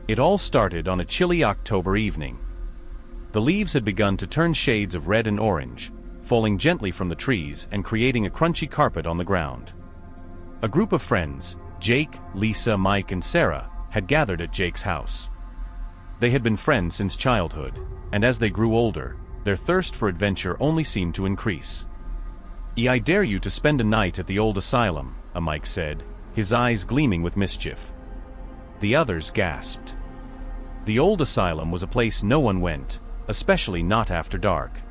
It all started on a chilly October evening. The leaves had begun to turn shades of red and orange, falling gently from the trees and creating a crunchy carpet on the ground. A group of friends, Jake, Lisa, Mike, and Sarah, had gathered at Jake's house. They had been friends since childhood, and as they grew older, their thirst for adventure only seemed to increase. "I dare you to spend a night at the old asylum," Mike said, his eyes gleaming with mischief. The others gasped. The old asylum was a place no one went, especially not after dark.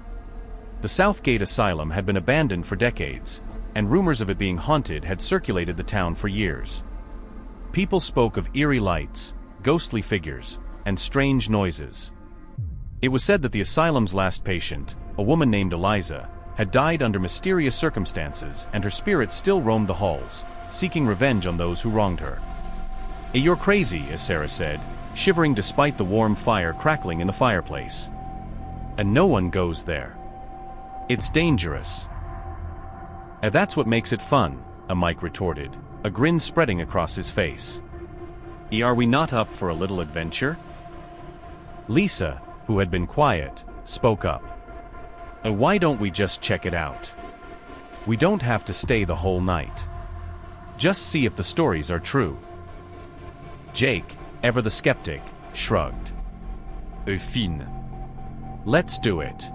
The Southgate Asylum had been abandoned for decades, and rumors of it being haunted had circulated the town for years. People spoke of eerie lights, ghostly figures, and strange noises. It was said that the asylum's last patient, a woman named Eliza, had died under mysterious circumstances, and her spirit still roamed the halls, seeking revenge on those who wronged her. "You're crazy," as Sarah said, shivering despite the warm fire crackling in the fireplace. "And no one goes there. It's dangerous." "That's what makes it fun," Mike retorted, a grin spreading across his face. "Are we not up for a little adventure?" Lisa, who had been quiet, spoke up. "Why don't we just check it out? We don't have to stay the whole night. Just see if the stories are true." Jake, ever the skeptic, shrugged. "Fine. Let's do it.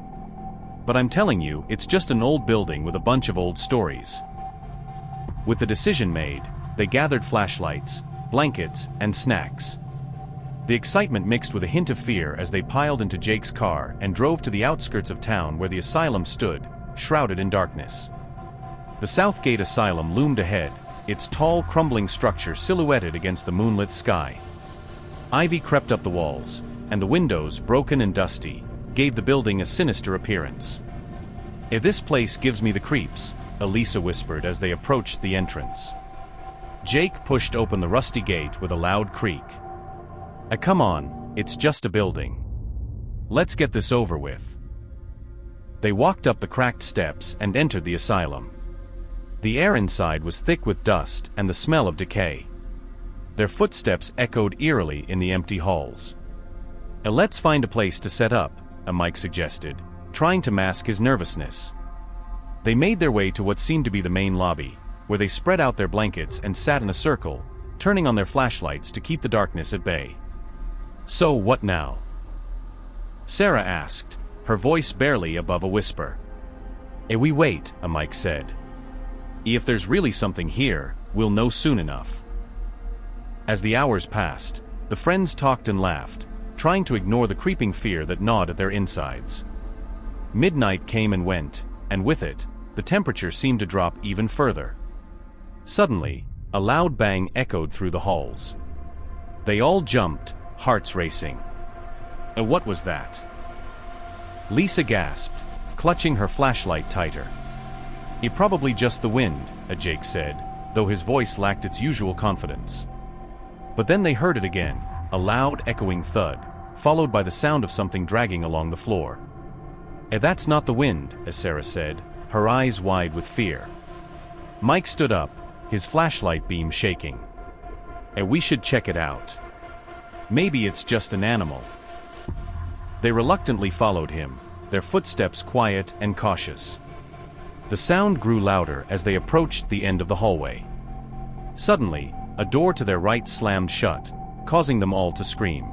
But I'm telling you, it's just an old building with a bunch of old stories." With the decision made, they gathered flashlights, blankets, and snacks. The excitement mixed with a hint of fear as they piled into Jake's car and drove to the outskirts of town where the asylum stood, shrouded in darkness. The Southgate Asylum loomed ahead, its tall, crumbling structure silhouetted against the moonlit sky. Ivy crept up the walls, and the windows, broken and dusty, gave the building a sinister appearance. "This place gives me the creeps," Eliza whispered as they approached the entrance. Jake pushed open the rusty gate with a loud creak. Come on, it's just a building. Let's get this over with." They walked up the cracked steps and entered the asylum. The air inside was thick with dust and the smell of decay. Their footsteps echoed eerily in the empty halls. "Let's find a place to set up," Mike suggested, trying to mask his nervousness. They made their way to what seemed to be the main lobby, where they spread out their blankets and sat in a circle, turning on their flashlights to keep the darkness at bay. "So what now?" Sarah asked, her voice barely above a whisper. "We wait," Mike said. "If there's really something here, we'll know soon enough." As the hours passed, the friends talked and laughed, trying to ignore the creeping fear that gnawed at their insides. Midnight came and went, and with it, the temperature seemed to drop even further. Suddenly, a loud bang echoed through the halls. They all jumped, hearts racing. What was that?" Lisa gasped, clutching her flashlight tighter. "It probably just the wind," Jake said, though his voice lacked its usual confidence. But then they heard it again, a loud echoing thud, followed by the sound of something dragging along the floor. "That's not the wind," as Sarah said, her eyes wide with fear. Mike stood up, his flashlight beam shaking. "We should check it out. Maybe it's just an animal." They reluctantly followed him, their footsteps quiet and cautious. The sound grew louder as they approached the end of the hallway. Suddenly, a door to their right slammed shut, causing them all to scream.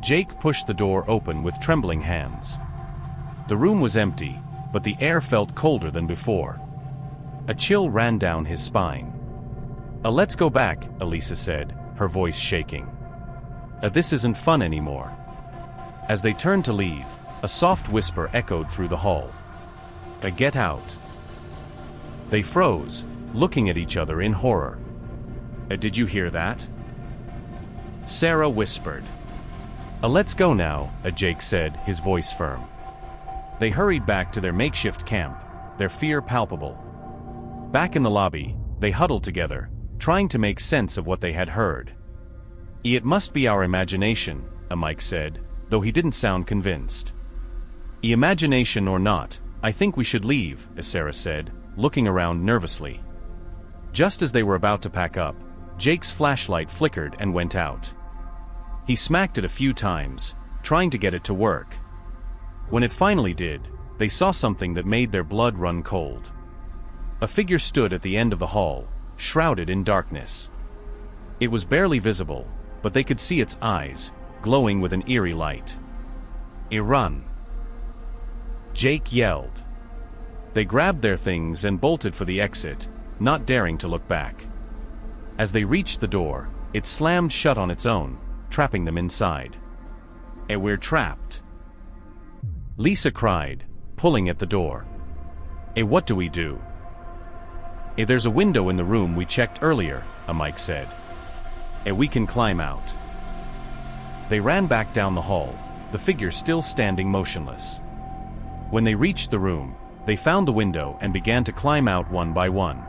Jake pushed the door open with trembling hands. The room was empty, but the air felt colder than before. A chill ran down his spine. "Let's go back," Eliza said, her voice shaking. "This isn't fun anymore." As they turned to leave, a soft whisper echoed through the hall. "Get out." They froze, looking at each other in horror. "Did you hear that?" Sarah whispered. "Let's go now," Jake said, his voice firm. They hurried back to their makeshift camp, their fear palpable. Back in the lobby, they huddled together, trying to make sense of what they had heard. "It must be our imagination," Mike said, though he didn't sound convinced. "Imagination or not, I think we should leave," Sarah said, looking around nervously. Just as they were about to pack up, Jake's flashlight flickered and went out. He smacked it a few times, trying to get it to work. When it finally did, they saw something that made their blood run cold. A figure stood at the end of the hall, shrouded in darkness. It was barely visible, but they could see its eyes, glowing with an eerie light. "Run!" Jake yelled. They grabbed their things and bolted for the exit, not daring to look back. As they reached the door, it slammed shut on its own, trapping them inside. "We're trapped," Lisa cried, pulling at the door. What do we do?" "There's a window in the room we checked earlier," Mike said. "We can climb out." They ran back down the hall, the figure still standing motionless. When they reached the room, they found the window and began to climb out one by one.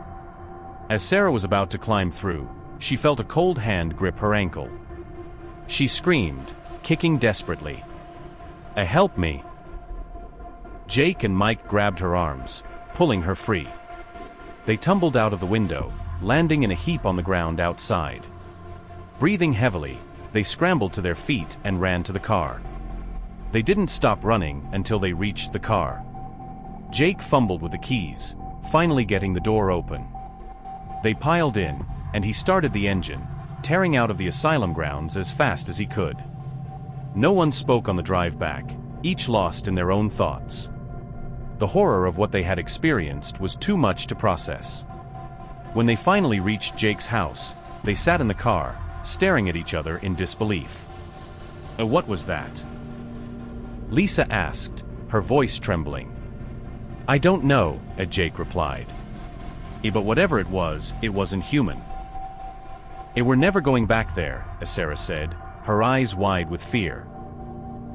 As Sarah was about to climb through, she felt a cold hand grip her ankle. She screamed, kicking desperately. Help me!" Jake and Mike grabbed her arms, pulling her free. They tumbled out of the window, landing in a heap on the ground outside. Breathing heavily, they scrambled to their feet and ran to the car. They didn't stop running until they reached the car. Jake fumbled with the keys, finally getting the door open. They piled in, and he started the engine, tearing out of the asylum grounds as fast as he could. No one spoke on the drive back, each lost in their own thoughts. The horror of what they had experienced was too much to process. When they finally reached Jake's house, they sat in the car, staring at each other in disbelief. What was that?" Lisa asked, her voice trembling. "I don't know," Jake replied. "But whatever it wasn't human." "We're never going back there," Sarah said, her eyes wide with fear.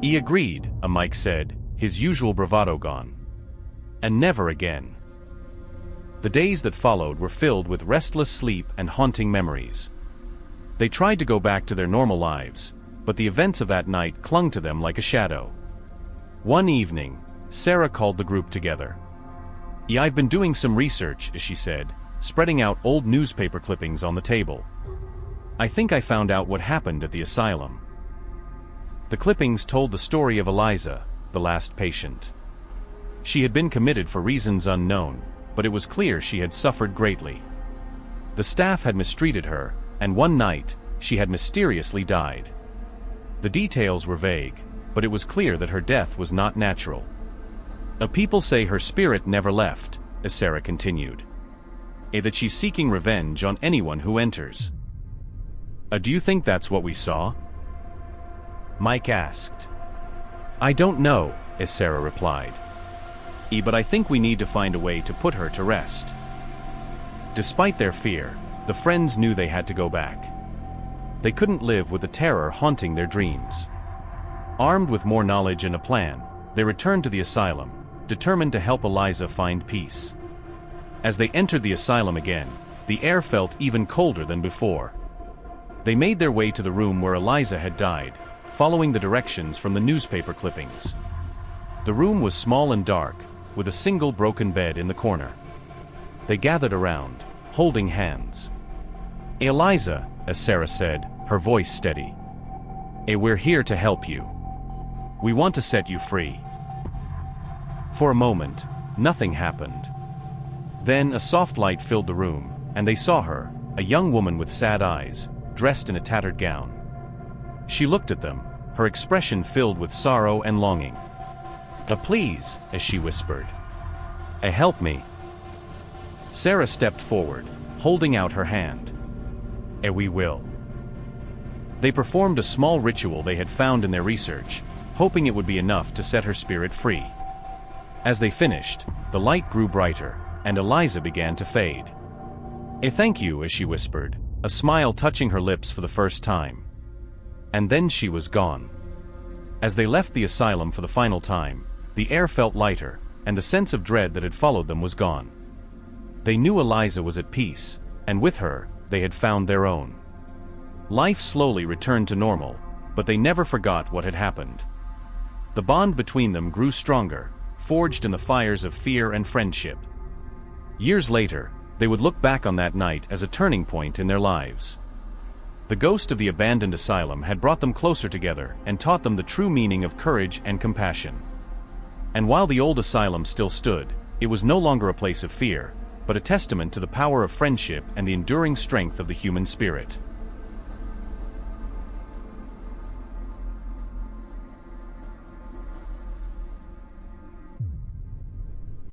"He agreed," Mike said, his usual bravado gone. "And never again." The days that followed were filled with restless sleep and haunting memories. They tried to go back to their normal lives, but the events of that night clung to them like a shadow. One evening, Sarah called the group together. "I've been doing some research," she said, spreading out old newspaper clippings on the table. "I think I found out what happened at the asylum." The clippings told the story of Eliza, the last patient. She had been committed for reasons unknown, but it was clear she had suffered greatly. The staff had mistreated her, and one night, she had mysteriously died. The details were vague, but it was clear that her death was not natural. People say her spirit never left," as Sarah continued. "That she's seeking revenge on anyone who enters." "Do you think that's what we saw?" Mike asked. "I don't know," as Sarah replied. "But I think we need to find a way to put her to rest." Despite their fear, the friends knew they had to go back. They couldn't live with the terror haunting their dreams. Armed with more knowledge and a plan, they returned to the asylum, determined to help Eliza find peace. As they entered the asylum again, the air felt even colder than before. They made their way to the room where Eliza had died, following the directions from the newspaper clippings. The room was small and dark, with a single broken bed in the corner. They gathered around, holding hands. "Eliza," as Sarah said, her voice steady. "We're here to help you. We want to set you free." For a moment, nothing happened. Then a soft light filled the room, and they saw her, a young woman with sad eyes, dressed in a tattered gown. She looked at them, her expression filled with sorrow and longing. Please," as she whispered. Help me." Sarah stepped forward, holding out her hand. We will." They performed a small ritual they had found in their research, hoping it would be enough to set her spirit free. As they finished, the light grew brighter, and Eliza began to fade. Thank you," as she whispered, a smile touching her lips for the first time. And then she was gone. As they left the asylum for the final time, the air felt lighter, and the sense of dread that had followed them was gone. They knew Eliza was at peace, and with her, they had found their own. Life slowly returned to normal, but they never forgot what had happened. The bond between them grew stronger, forged in the fires of fear and friendship. Years later, they would look back on that night as a turning point in their lives. The ghost of the abandoned asylum had brought them closer together and taught them the true meaning of courage and compassion. And while the old asylum still stood, it was no longer a place of fear, but a testament to the power of friendship and the enduring strength of the human spirit.